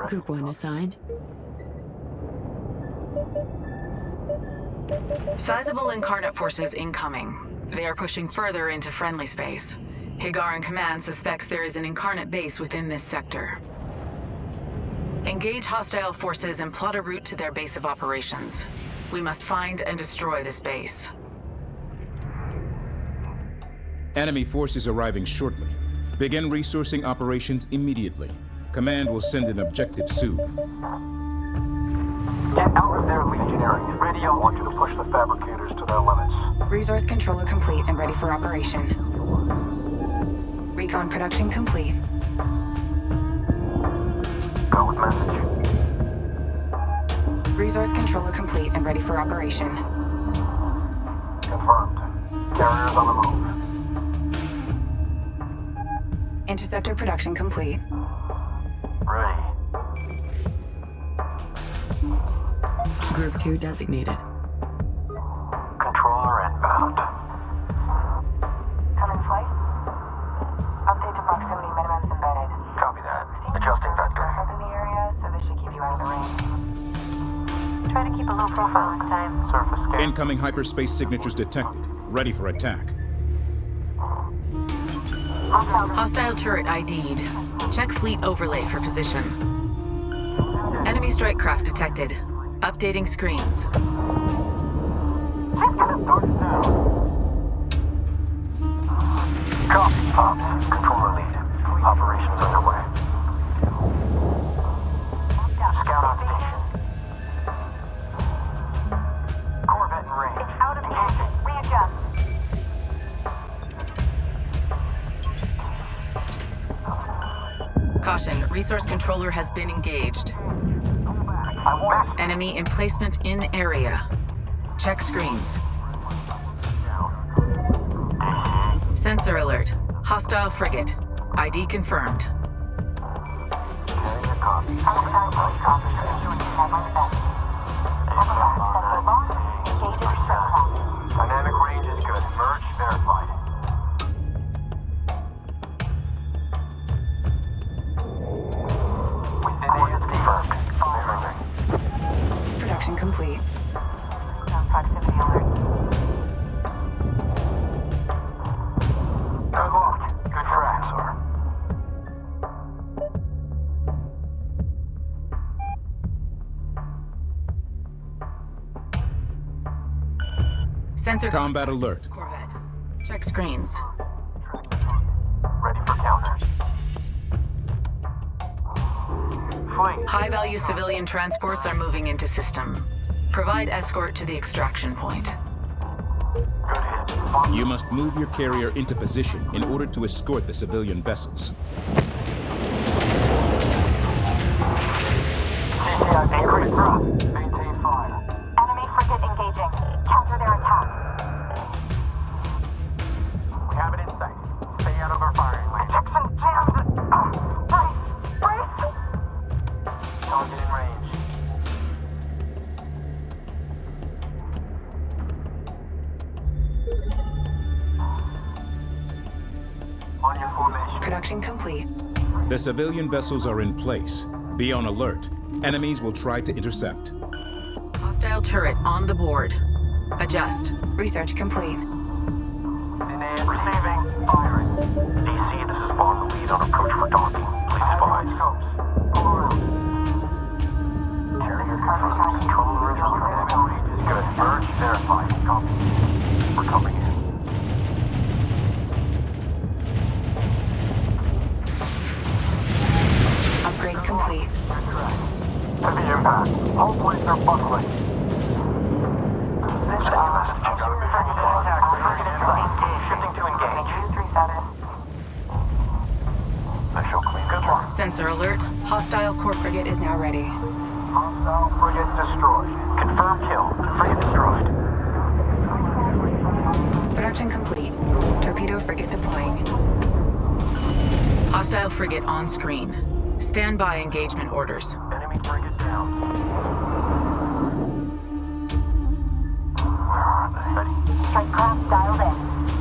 Group 1 assigned. Sizable incarnate forces incoming. They are pushing further into friendly space. Higaran Command suspects there is an incarnate base within this sector. Engage hostile forces and plot a route to their base of operations. We must find and destroy this base. Enemy forces arriving shortly. Begin resourcing operations immediately. Command will send an objective soon. Get out of there, Legionary. Radio wants you to push the fabricators to their limits. Resource controller complete and ready for operation. Recon production complete. Go with message. Resource controller complete and ready for operation. Confirmed. Carriers on the move. Interceptor production complete. Ready. Group 2 designated. Controller inbound. Come in flight. Update to proximity minimums embedded. Copy that. Adjusting vector. Up in the area, so this should keep you out of the range. Try to keep a low profile this time. Surface scan. Incoming hyperspace signatures detected. Ready for attack. Hostile turret ID'd. Check fleet overlay for position. Enemy strike craft detected. Updating screens. Copy, Pops. Controller lead. Operations underway. Scout on station. Corvette in range. It's out of engagement. Readjust. Caution, resource controller has been engaged. I won't. Enemy emplacement in area. Check screens. Sensor alert. Hostile frigate. ID confirmed. Carrier copy. Dynamic range is good. Merge verified. Within units confirmed. Firing. Production complete. Proximity alert. Good luck. Good track, sir. Sensor Combat alert. Corvette. Check screens. Ready for counter. Fleet. High-value civilian transports are moving into system. Provide escort to the extraction point. Good hit. You must move your carrier into position in order to escort the civilian vessels. CPI increase thrust. Maintain fire. Enemy frigate engaging. Counter their attack. We have it in sight. Stay out of our firing range. Jackson jammed. Brace. Brace. Target in range. On your formation. Production complete. The civilian vessels are in place. Be on alert. Enemies will try to intercept. Hostile turret on the board. Adjust. Research complete. Receiving. Firing. DC, this is Bond, the lead on approach for docking. Please advise. Scopes. All around. Carrier confirmed. Controller is on. Good. Merge verified. Copy. We're coming in. Upgrade complete. Good track. Heavy impact. All planes are buckling. Send a message. Shifting to engage. 237. I shall clean. Good luck. Sensor alert. Hostile core frigate is now ready. Hostile frigate destroyed. Confirm kill. Frigate destroyed. Production complete. Torpedo frigate deploying. Hostile frigate on screen. Stand by engagement orders. Enemy frigate down. Where are they? Ready. Strike craft dialed in.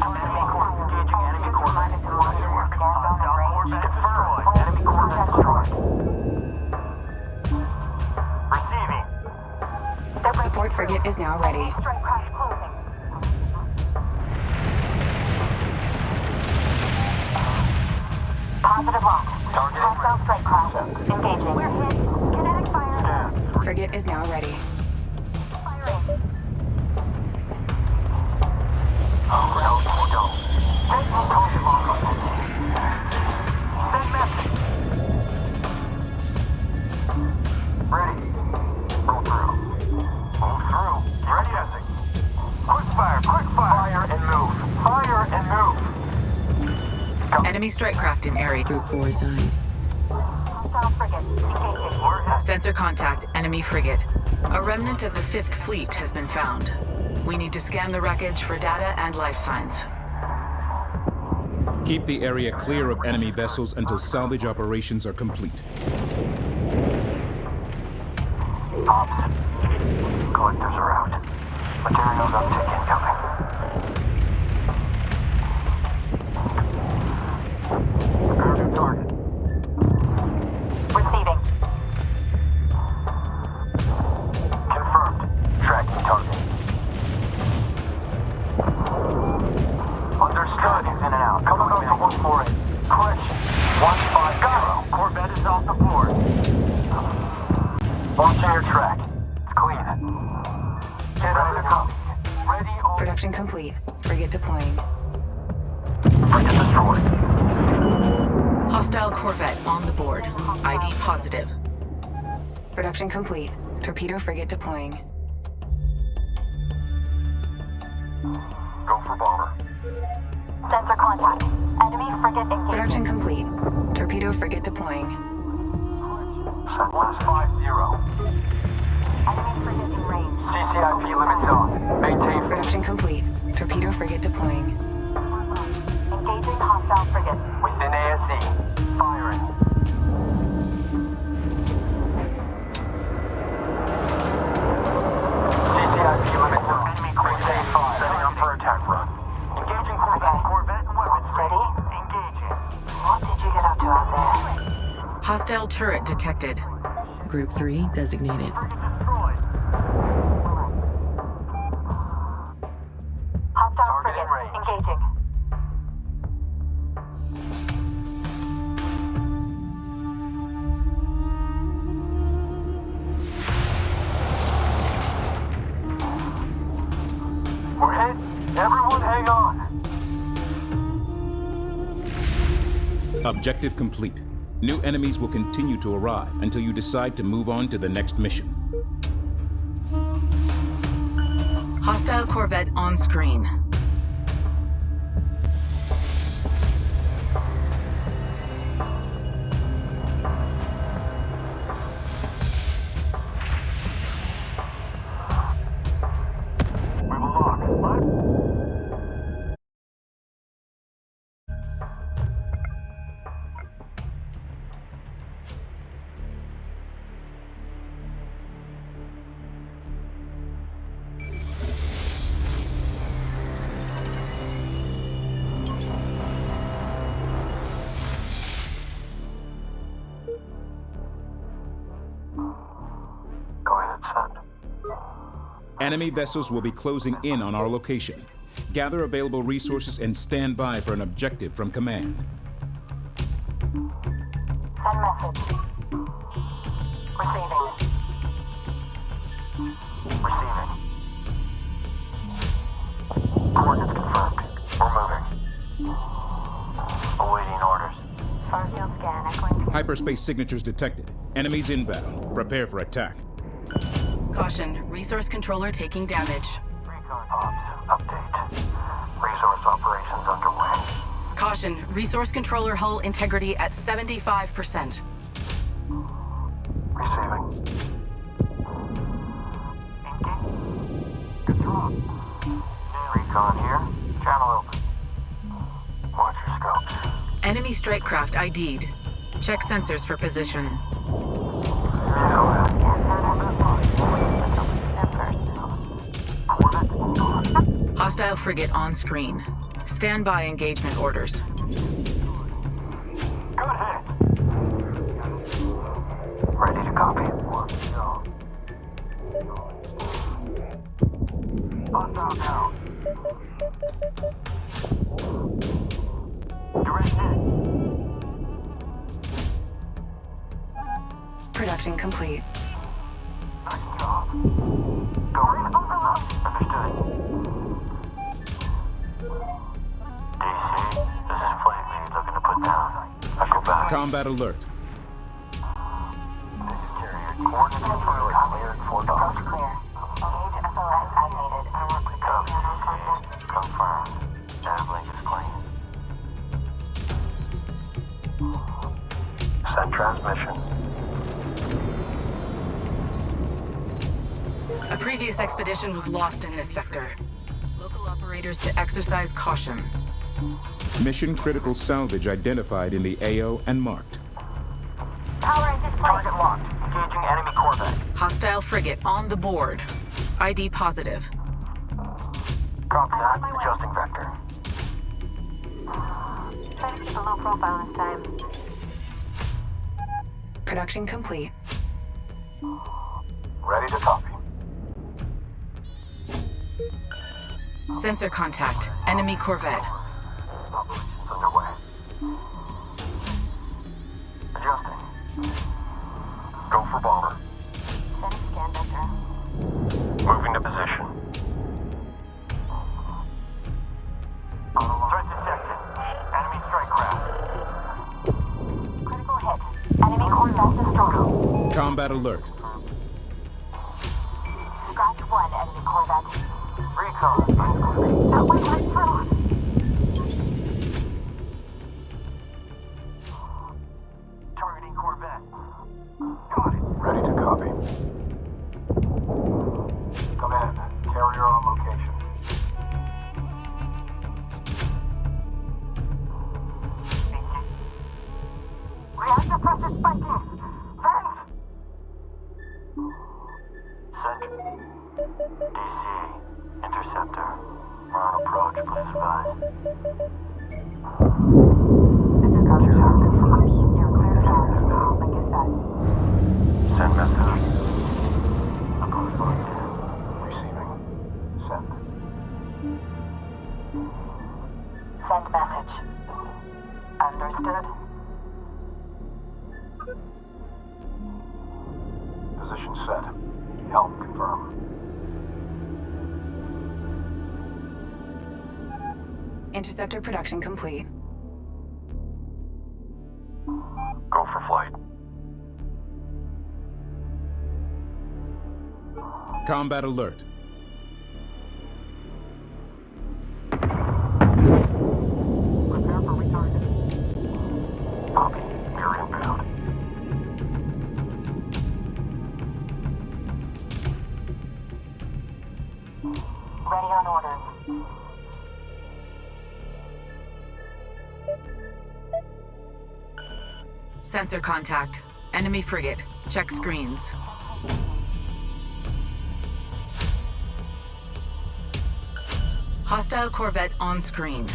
Enemy core. Engaging enemy core. Minus and launcher work. Gas zone and range. Confirmed. Enemy core destroyed. Frigate is now ready. Strike crash closing. Positive lock. Hostile strike crash. Engaging. We're hit. Kinetic fire. Frigate is now ready. Firing. Send message. Ready. Roll through. Move through. Ready, Essex. Quick fire, quick fire. Fire and move. Fire and move. Enemy strike craft in area. Group 4 assigned. Hostile frigate. Engaging. We're hit. Sensor contact, enemy frigate. A remnant of the 5th Fleet has been found. We need to scan the wreckage for data and life signs. Keep the area clear of enemy vessels until salvage operations are complete. Ops. Collectors are out. Materials uptick incoming. Prepare new target. Receiving. Confirmed. Tracking target. Understood. Is in and out. Coming up to 148. Correction. 150. Corvette is off the board. Launching your track. It's clean. Get out of the copy. Ready on. Production complete. Frigate deploying. Frigate destroyed. Hostile Corvette on the board. ID positive. Production complete. Torpedo frigate deploying. Go for bomber. Sensor contact. Enemy frigate engaging. Production complete. Torpedo frigate deploying. Send 150. Enemy frigate in range. CCIP limits on. Maintain. Production complete. Torpedo frigate deploying. Engaging hostile frigate. Within ASE. Firing. CCIP limits on. Enemy Corvette 5. Setting up for attack run. Engaging Corvette. Corvette and weapons. Ready? Engaging. What did you get up to out there? Hostile turret detected. Group 3 designated. Frigate destroyed. Hostile Target frigate in range. engaging. We're hit. Everyone hang on. Objective complete. New enemies will continue to arrive until you decide to move on to the next mission. Hostile Corvette on screen. We will lock. Go ahead, send. Enemy vessels will be closing in on our location. Gather available resources and stand by for an objective from command. Send message. Receiving. Receiving. Coordinates confirmed. We're moving. Awaiting orders. Far field scan echoing. Hyperspace signatures detected. Enemies inbound. Prepare for attack. Caution, resource controller taking damage. Recon ops. Update. Resource operations underway. Caution, resource controller hull integrity at 75%. Receiving. Engage. Good drop. Recon here. Channel open. Watch your scopes. Enemy strike craft ID'd. Check sensors for position. Hostile frigate on screen. Stand by engagement orders. Good hit. Ready to copy. Production complete. Nice job. Go. Understood. DC, this is Flame Maid looking to put down. I go back. Combat alert. This is Carrier. Coordinates confirmed. Cleared for dock. Clear. Engage SOS as needed. I work with Copy, Tatiana on contact. DC. Confirmed. Naviglink is clean. Send transmission. A previous expedition was lost in this sector. Local operators to exercise caution. Mission critical salvage identified in the AO and marked. Power is displayed. Target locked. Engaging enemy corvette. Hostile frigate on the board. ID positive. Copy that. Adjusting vector. Try to keep a low profile this time. Production complete. Ready to copy. Sensor contact. Enemy corvette. Operations underway. Adjusting. Go for bomber. Send scan vector. Moving to position. Threat detected. Enemy strike craft. Critical hit. Enemy corvette destroyed. Combat alert. Scratch one enemy corvette. Recon. That went right through. Targeting corvette. Got it. Ready to copy. Command. Carrier on location. Reactor pressure spiking. Vent. Sent. DC. Interceptor. We're on approach. Please advise. This is Contact. You're clear to travel. Like I said. Send message. Confirmed. Receiving. Send. Send message. Understood. Position set. Help confirm. Interceptor production complete. Go for flight. Combat alert. Prepare for retargeting. Copy. We're inbound. Ready on orders. Sensor contact. Enemy frigate. Check screens. Hostile corvette on screen.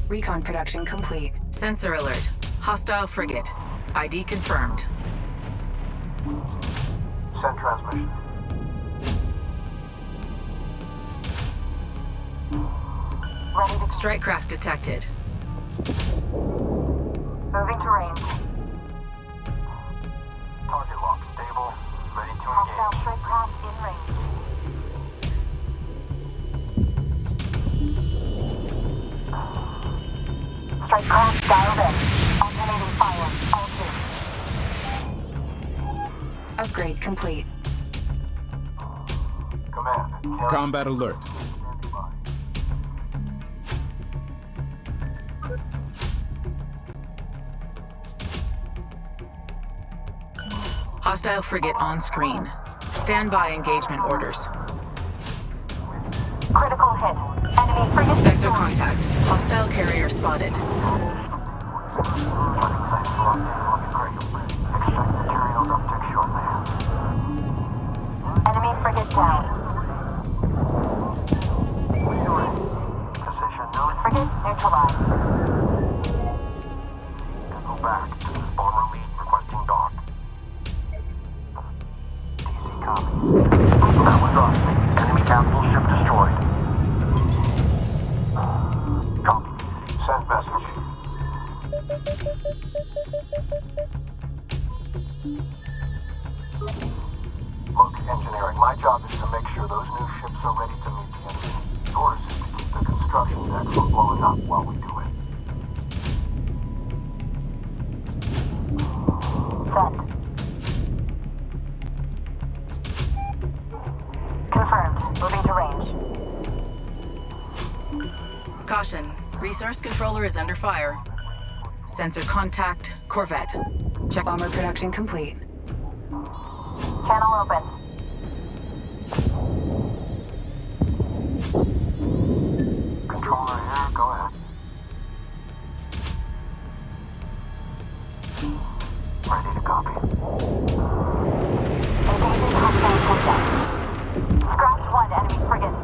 Recon production complete. Sensor alert. Hostile frigate. ID confirmed. Send transmission. Ready to Strike craft detected. moving to range. Target lock stable. Ready to Hostile engage. strike craft in range. Strike craft dialed in. Alternating fire. All two. Upgrade complete. Command. Carrier Combat alert. standing by. Hostile frigate on screen. Stand by engagement orders. Critical hit. Enemy frigate Sensor destroyed. contact. Hostile carrier spotted. Fighting sites locked in. Looking great. Extract materials uptick shortly. Enemy frigate down. Position known. Frigate neutralized. Go back. This is bomber lead requesting dock. DC copy. That was us. Enemy capital ship destroyed. Copy. Send message. Send. Confirmed. Moving to range. Caution. Resource controller is under fire. Sensor contact. Corvette. Check. Bomber production complete. Channel open. Controller here, go ahead. Ready to copy. Engaging hostile contact. Scratch 1, enemy frigate.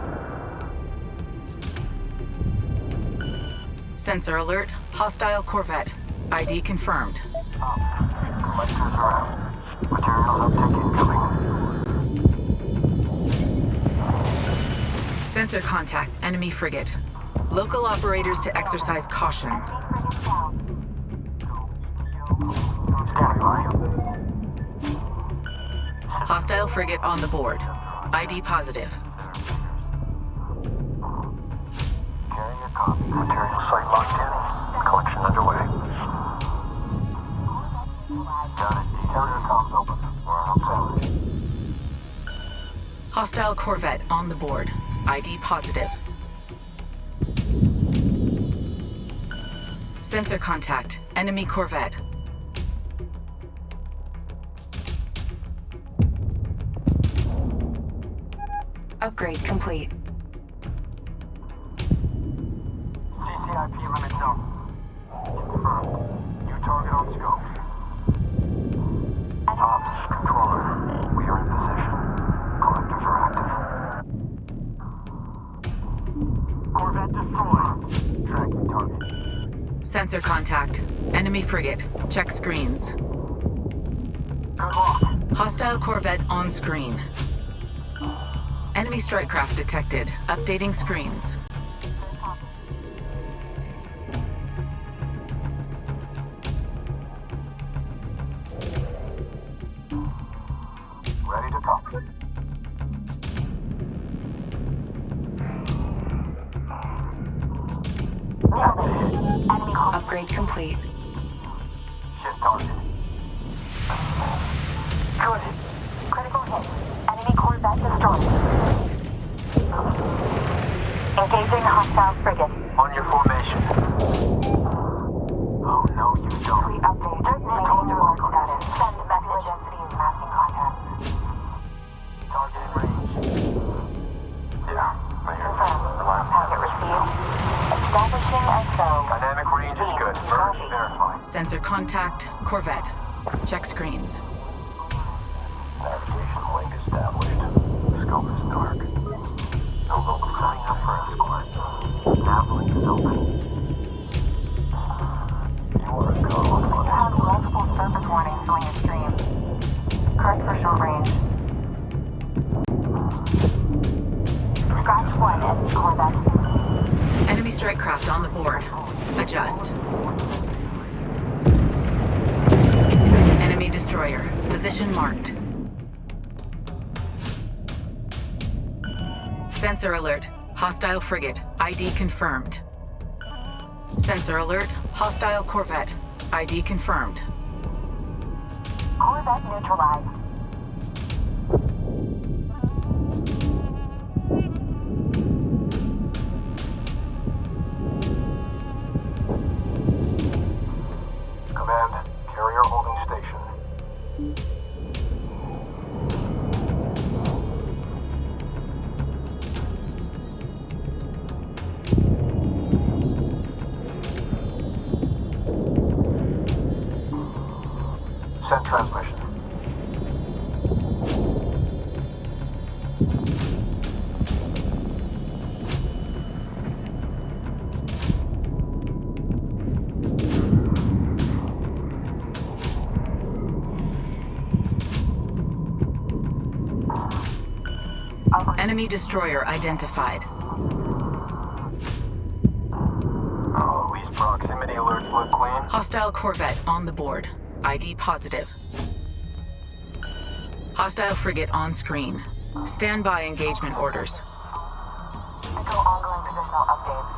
Sensor alert. Hostile Corvette. ID confirmed. Collectors are out. Materials uptake incoming. Sensor contact. Enemy frigate. Local operators to exercise caution. Standing by. Hostile frigate on the board. ID positive. Carrier copy. Material site locked in. Collection underway. Got it. Carrier comms open. Warehouse salvage. Hostile Corvette on the board. ID positive. Sensor contact. Enemy Corvette. Upgrade complete. CCIP limit zone. Confirmed. New target on scope. Ops, controller. We are in position. Collectors are active. Corvette destroyed. Tracking target. Sensor contact. Enemy frigate. Check screens. Good luck. Hostile Corvette on screen. Enemy strike craft detected. Updating screens. Ready to copy. Enemy hostile. Upgrade complete. Shift target. Good. Critical hit. Enemy Corvette destroyed. Engaging hostile frigate. On your formation. Oh no, you don't. Update. Maintain warp status. Send message. Density is masking contact. Target in range. Yeah, I hear you. Confirm. Packet received. Establishing SO. Dynamic range is good. Merge verified. Sensor contact. Corvette. Check screens. Navigation link established. Scope is dark. No local signing up for escort. Nav link is open. You want to go? You have multiple surface warnings showing your stream. Correct for short range. Scratch 1, enemy Corvette. Enemy strike craft on the board. Adjust. Enemy destroyer. Position marked. Sensor alert. Hostile frigate. ID confirmed. Sensor alert. Hostile Corvette. ID confirmed. Corvette neutralized. Command, carrier holding station. Send transmission. Enemy destroyer identified. Oh, these proximity alerts look clean. Hostile Corvette on the board. ID positive. Hostile frigate on screen. Standby engagement orders. Until ongoing positional updates.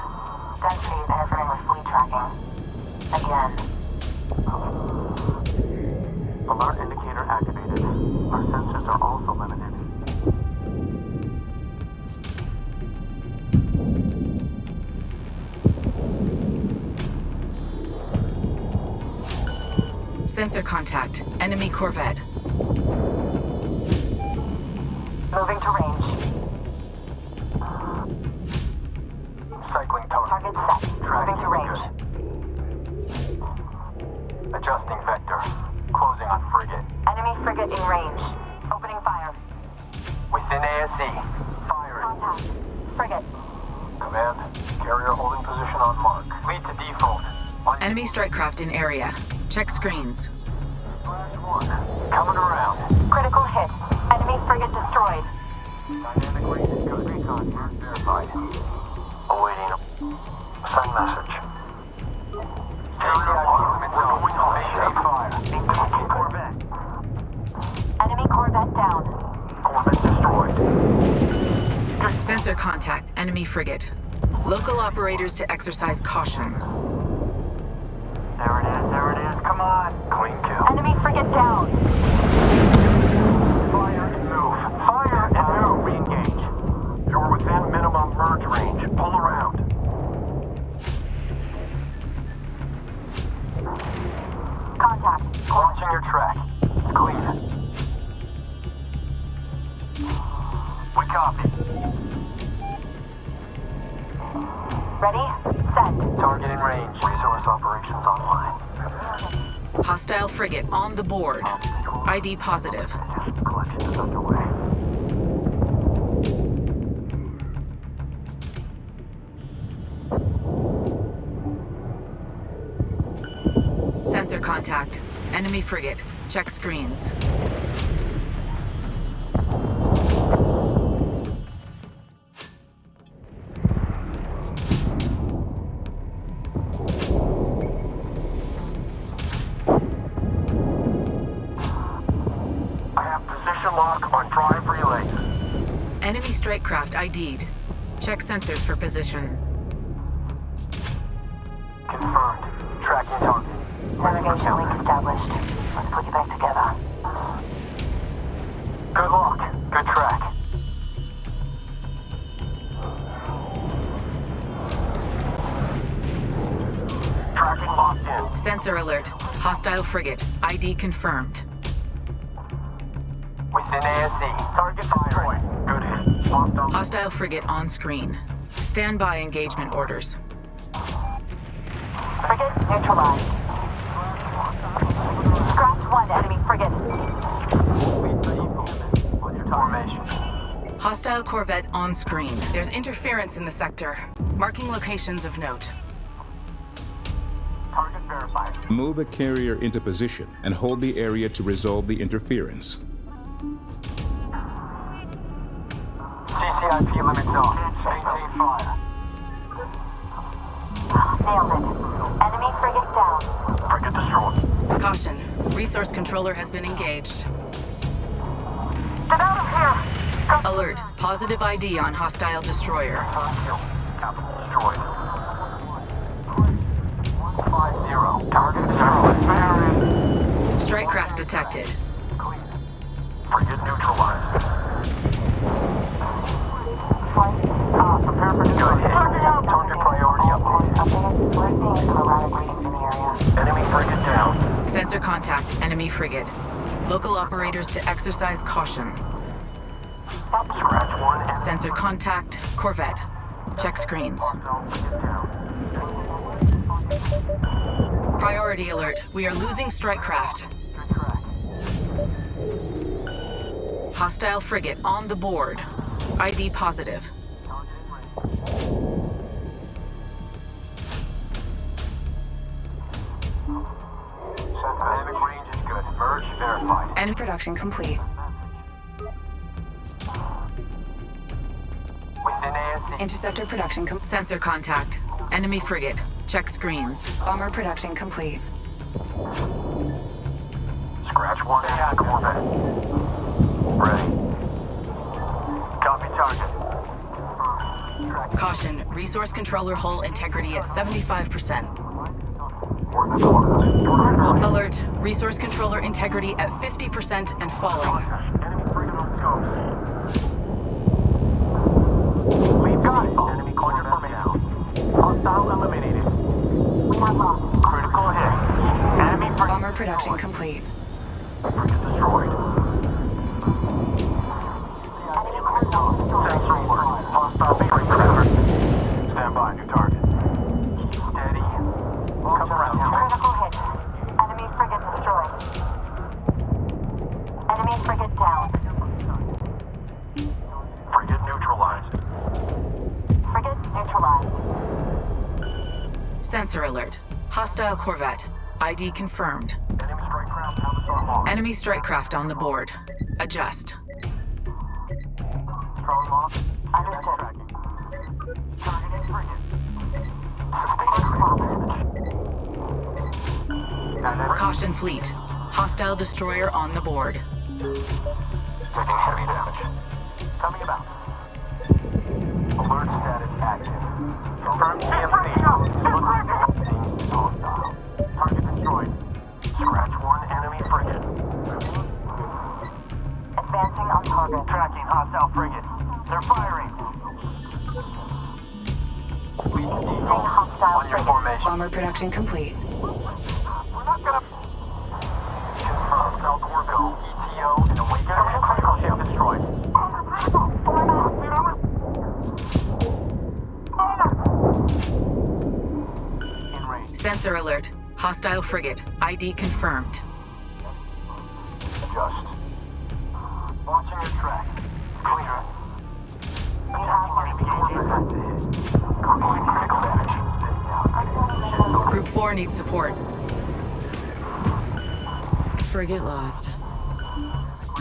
Density is interfering with fleet tracking. Again. Alert indicator activated. Our sensors are also limited. Sensor contact. Enemy corvette. Moving to range. Cycling tower. Target set. Moving to range. Adjusting vector. Closing on frigate. Enemy frigate in range. Opening fire. Within ASE. Firing. Contact. Frigate. Command. Carrier holding position on mark. Lead to default. Enemy strike craft in area. Check screens. One. Coming around. Critical hit. Enemy frigate destroyed. Dynamic range is good. Recon mark verified. Awaiting. Send message. Incoming Corvette. Enemy corvette down. Corvette destroyed. Sensor contact. Enemy frigate. Local operators to exercise caution. There it is, there it is. Come on. Clean kill. Enemy frigate down. Fire and move. Fire and move. Re-engage. You're within minimum merge range. Pull around. Contact. Launching your track. It's clean. We copy. Ready? Set. Target in range. Resource operations online. Hostile frigate on the board. ID positive. Collection is underway. Sensor contact. Enemy frigate. Check screens. I have position lock on drive relays. Enemy strike craft ID'd. Check sensors for position. Confirmed. Tracking target. Navigation link established. Let's put you back together. Good luck. Good track. Tracking locked in. Sensor alert. Hostile frigate. ID confirmed. Within ASE. Target firing. Good hit. Hostile. Hostile frigate on screen. Stand by engagement orders. Frigate neutralized. Scratch one enemy frigate. On your formation. Hostile corvette on screen. There's interference in the sector. Marking locations of note. Target verified. Move a carrier into position and hold the area to resolve the interference. CCIP limits off. Maintain fire. Nailed it. Enemy frigate down. Frigate destroyed. Caution. Resource controller has been engaged. Get out of here! Alert. Positive ID on hostile destroyer. Kill. Capital destroyed. 150. Target destroyed. Strike craft detected. Clean. Frigate neutralized. Prepare for good hit. Target priority updated. We're seeing some erratic readings in the area. Enemy frigate down. Sensor contact. Enemy frigate. Local operators to exercise caution. Scratch one and Sensor contact. Corvette. Check screens. Priority alert. We are losing strike craft. Good track. Hostile frigate on the board. ID positive. Target in range. Dynamic range is good. Merge verified. And production complete. Within ASE. Interceptor production Sensor contact. Enemy frigate. Check screens. bomber production complete. Scratch one and Corvette. Ready. Copy target. Caution. Resource controller hull integrity at 75%. Alert. Resource controller integrity at 50% and falling. Enemy frigate on scopes. We've got it. Enemy corner down. Hostile eliminated. We are lost. Critical hit. Enemy frigate Bomber production complete. frigate destroyed. Enemy personnel destroyed. Sensor alert. Hostile frigate covered. Stand by, new target. Steady. Come around. Critical hit. Enemy frigate destroyed. Enemy frigate down. Frigate neutralized. Frigate neutralized. Sensor alert. Hostile corvette. ID confirmed. Enemy strike craft avatar marked. Enemy strike craft on the board. Adjust. Strong lock. Understood. Tracking. Targeting frigate. Sustained Caution fleet. Hostile destroyer on the board. taking heavy damage. Coming about. Alert status active. Confirm TMC. Hostile. Target destroyed. Scratch one enemy frigate. Advancing on target. Tracking hostile frigate. They're firing. Weak default. hostile On your frigate. formation. Bomber production complete. We're not gonna... Confirm Falcorville. ETO and awaken and critical ship destroyed. In range. Sensor alert. Hostile frigate. ID confirmed. Adjust. Watching your track. Clear. We have Enemy critical damage. Group 4 needs support. Frigate lost.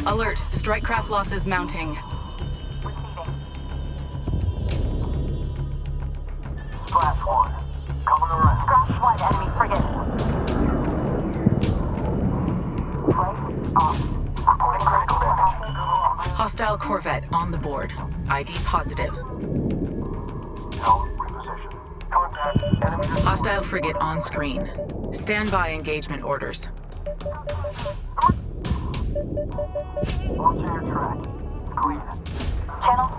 Alert. Strike craft losses mounting. receiving. Splash one. Coming around. Scratch one enemy frigate. Place off. Reporting critical damage. Hostile corvette on the board. ID positive. Helm reposition. Contact enemy. Hostile frigate on screen. Standby engagement orders. Watching your track. Clear. Channel.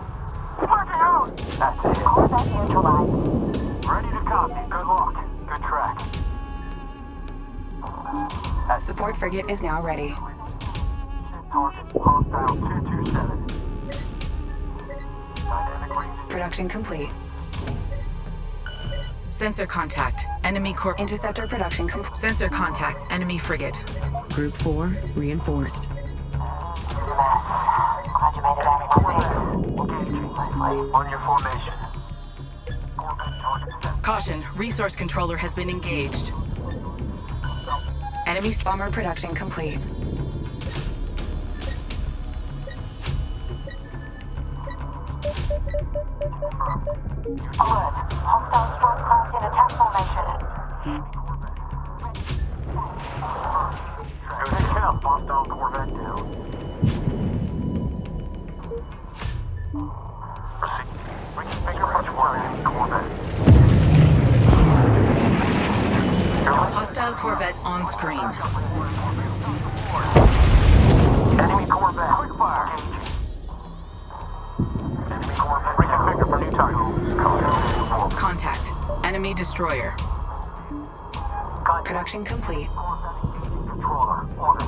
Working out. That's it. Corvette neutralized. Ready to copy. Good luck. Good track. Support frigate is now ready. Target hostile 227. Dynamic range. Production complete. Sensor contact. Enemy corp. Interceptor production complete. Sensor contact. Enemy frigate. Group 4 reinforced. Glad you made it out of my way. Engaging. On your formation. Corvette target set. Caution. Resource controller has been engaged. Enemy Bomber production complete. Alert. Hostile strike craft in attack formation. Good kill. Hostile Corvette down. Proceed. Reconfigure much more enemy Corvette. hostile corvette on screen. Enemy Corvette. Quick fire. Enemy Corvette. Reconfigure for new target. Contact. Enemy destroyer. Production complete. Controller. Orders.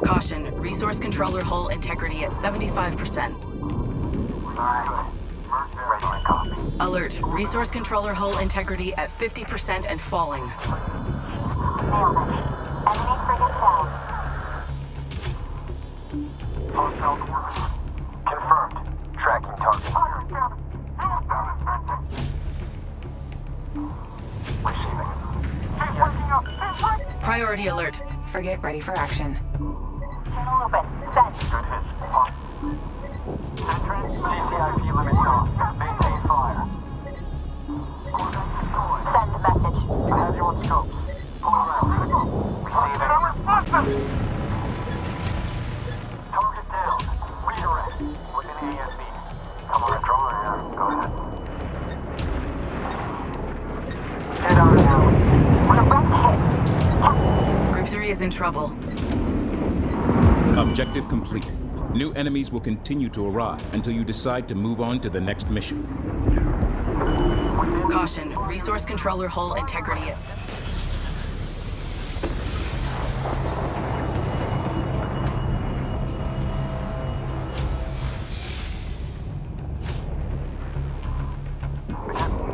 Caution. Resource controller hull integrity at 75%. Ready to copy. Alert. Resource controller hull integrity at 50% and falling. Nailed it. Enemy frigate down. Hostile Corvette. Confirmed. Tracking target. Receiving. Keep working up. Priority alert. Frigate ready for action. Channel open. Send. Good hit. Entrance. CCIP limits off. Maintain fire. Corvette deployed. Send message. I have you on scopes. Pull around. Receiving. Target down. Redirect. Within ASB. Come on, drawing out. Go ahead. Head on down. Direct hit. in trouble. Objective complete. New enemies will continue to arrive until you decide to move on to the next mission. Caution, resource controller hull integrity at...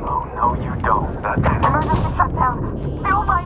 Oh, no, you don't. That's it. Emergency shutdown. Fuel line.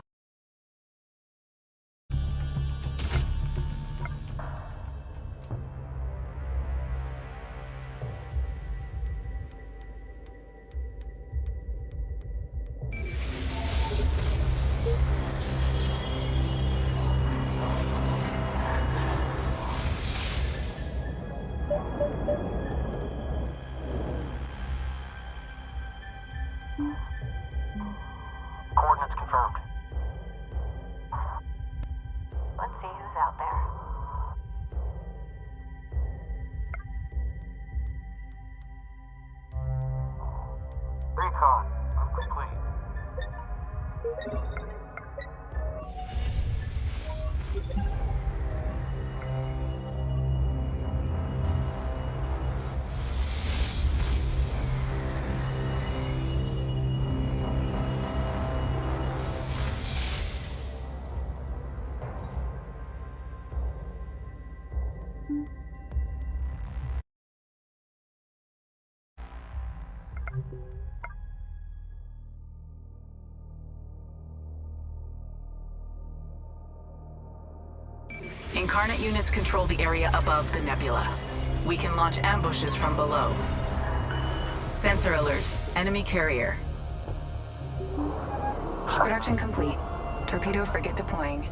Coordinates confirmed. Let's see who's out there. Recon, complete. Incarnate units control the area above the nebula. We can launch ambushes from below. Sensor alert. Enemy carrier. Production complete. Torpedo frigate deploying.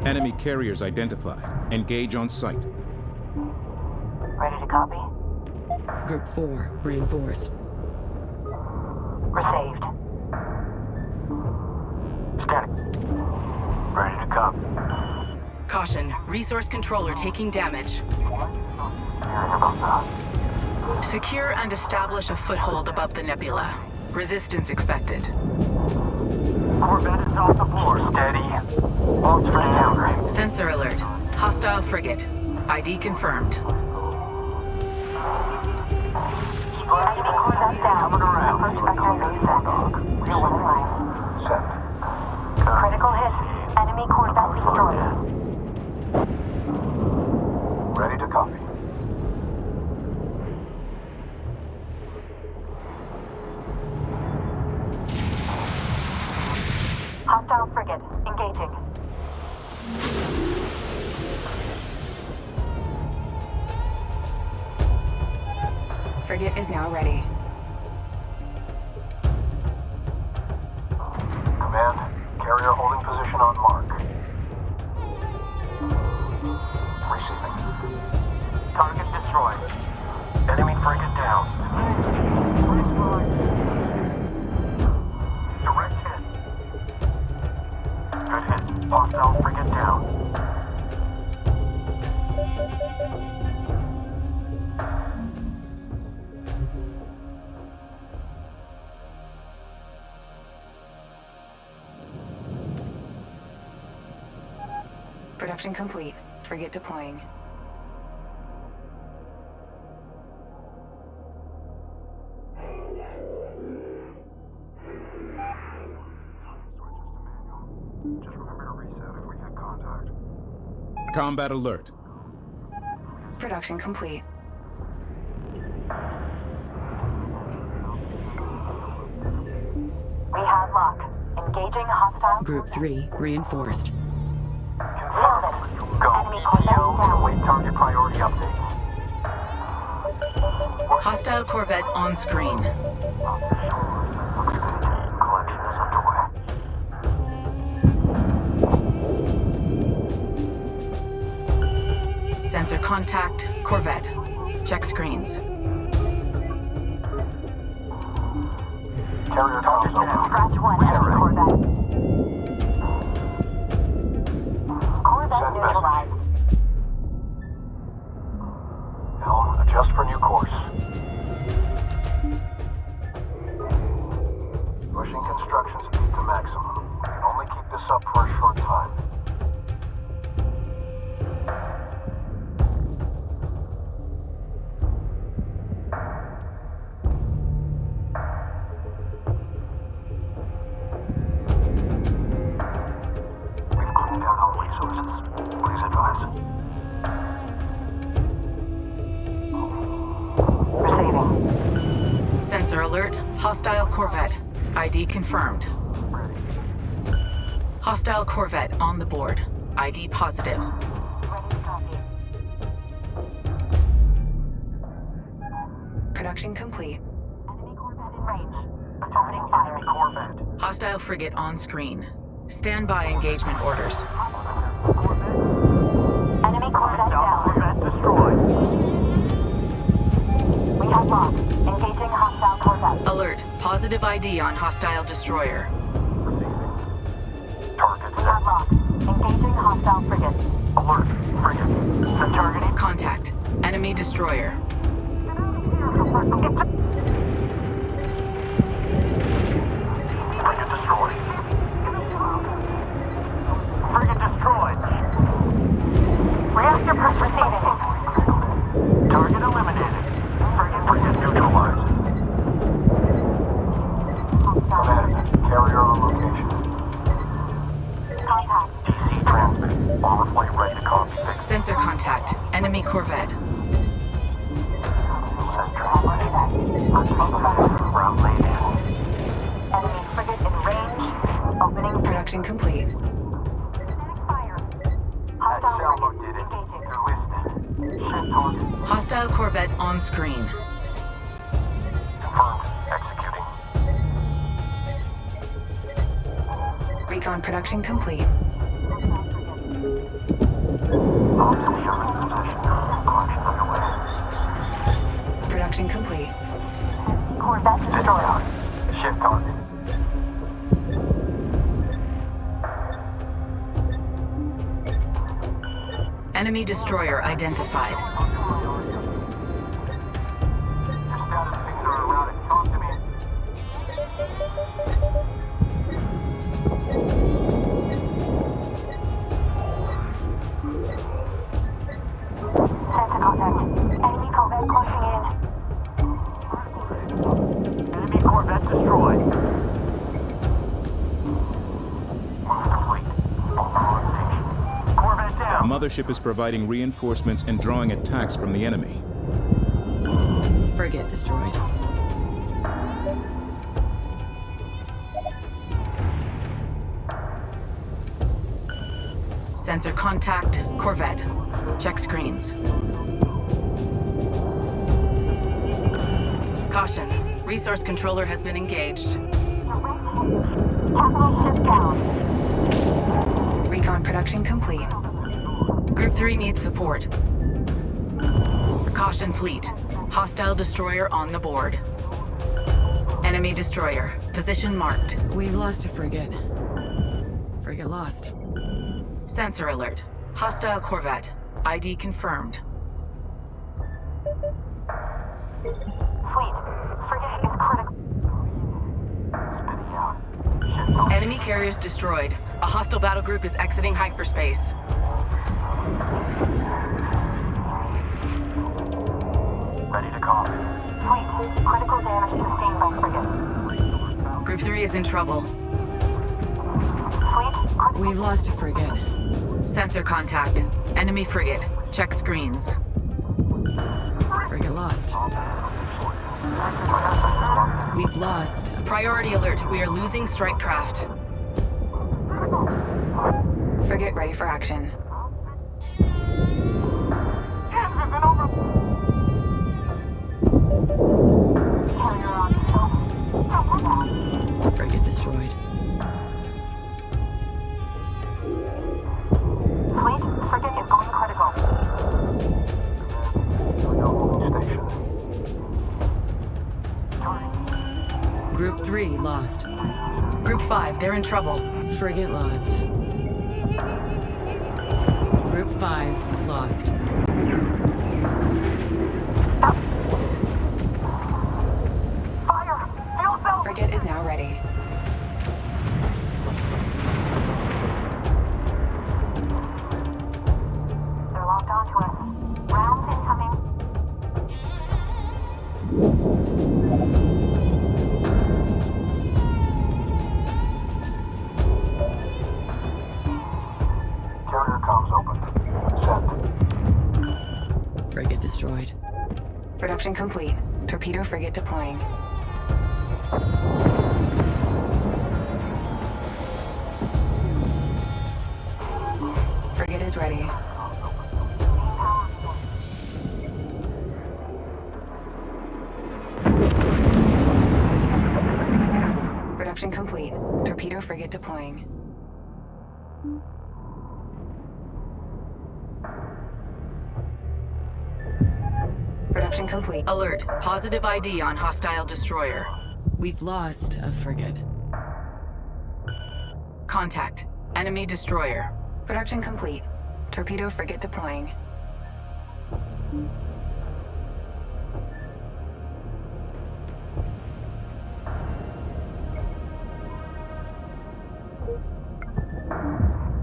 Enemy carriers identified. Engage on site. Ready to copy? Group 4 reinforced. We're saved. Static. Ready to copy. Caution, resource controller taking damage. Hearing about that. Secure and establish a foothold above the nebula. Resistance expected. Corvette is off the floor. Steady. Launch for downgrade. Sensor alert. Hostile frigate. ID confirmed. Enemy Corvette down. Coming around. Approach vector reset. You're one line. Set. Critical hit. Enemy Corvette destroyed. Ready to copy. Hostile frigate. Engaging. Frigate is now ready. Command, carrier holding position on mark. Receiving. Target destroyed. Enemy frigate down. Direct hit. Good hit. Hostile frigate down. Production complete. Frigate deploying. Just remember to reset if we get contact. Combat alert. Production complete. We have lock. Engaging hostile. Group 3 reinforced. Confirmed. Go. Enemy Corvette EPO down. await target priority updates. Hostile Corvette on screen. Collection is underway. Sensor contact. Corvette. Check screens. Carrier comms over. Scratch one. Enemy Corvette. Corvette Send neutralized. Helm, adjust for new course. Pushing construction speed to maximum. Hostile corvette. ID confirmed. Ready. Hostile corvette on the board. ID positive. Ready to copy. Production complete. Enemy corvette in range. Opening fire. Enemy corvette. Hostile frigate on screen. Stand by engagement orders. Enemy corvette down. Corvette destroyed. We have locked. Engaging hostile corvette. Alert. Positive ID on hostile destroyer. Target We have set. locked. Engaging hostile frigate. Alert. Frigate. Set targeting. Contact. Enemy destroyer. Frigate destroyed. Frigate destroyed. Reactor proceeding. Target eliminated. Frigate neutralized. Command. Carrier on location. Contact. DC transmit. Bomber flight ready to copy. Fix. Sensor contact. Enemy corvette. Round laid in. Enemy frigate in range. Opening Production complete. fire. That Hostile salvo frigate did it. engaging. Who is this? Ship target. Hostile corvette on screen. Confirmed. Executing. Recon production complete. Hostile ship in position. Collection underway. Production complete. Corvette destroyed. Ship target. Enemy destroyer identified. Your status things are erratic. Talk to me. Sensor contact. Enemy corvette closing in. Enemy corvette destroyed. Move complete. Bomber on station. Corvette The down. mothership is providing reinforcements and drawing attacks from the enemy. Frigate destroyed. Sensor contact. Corvette. Check screens. Caution. Resource controller has been engaged. Capital ship down. Recon production complete. Group 3 needs support. Caution fleet. Hostile destroyer on the board. Enemy destroyer. Position marked. We've lost a frigate. Frigate lost. Sensor alert. Hostile corvette. ID confirmed. Fleet. Frigate is critical. Spinning out. Ship target. Enemy carriers destroyed. A hostile battle group is exiting hyperspace. Ready to copy. Fleet. Critical damage sustained by frigate. Group 3 is in trouble. Fleet. We've lost a frigate. Sensor contact. Enemy frigate. Check screens. Frigate lost. We've lost. Priority alert. We are losing strike craft. Frigate ready for action. Carrier on scope. Frigate destroyed. Fleet. Frigate is going critical. Station. Group 3 lost. Group 5, they're in trouble. Frigate lost. Group 5 lost. Fire. Fuel cell. Frigate is now ready. They're locked onto us. Rounds incoming. Carrier comms open. Sent. Frigate destroyed. Production complete. Torpedo frigate deploying. Frigate is ready. Production complete. Torpedo frigate deploying. Production complete. Alert. Positive ID on hostile destroyer. We've lost a frigate. Contact. Enemy destroyer. Production complete. Torpedo frigate deploying.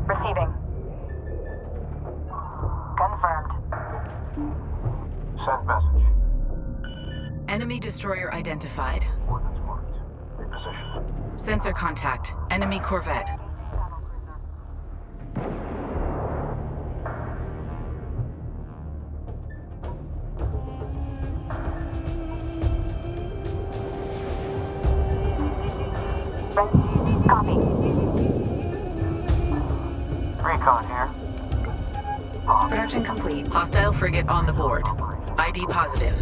Receiving. Confirmed. Send message. Enemy destroyer identified. Coordinates marked. Reposition. Sensor contact. Enemy corvette. Ready? Copy. Recon here. Production complete. Hostile frigate on the board. ID positive.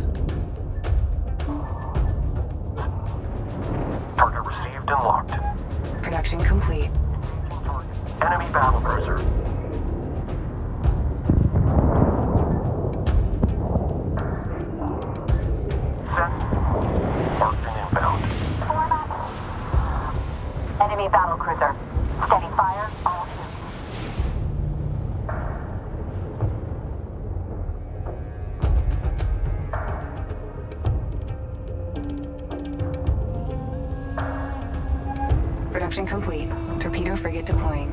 Target received and locked. Production complete. Enemy battle cruiser. Set. Marked and inbound. Enemy battle cruiser. Steady fire. All hands. Production complete. Torpedo frigate deploying.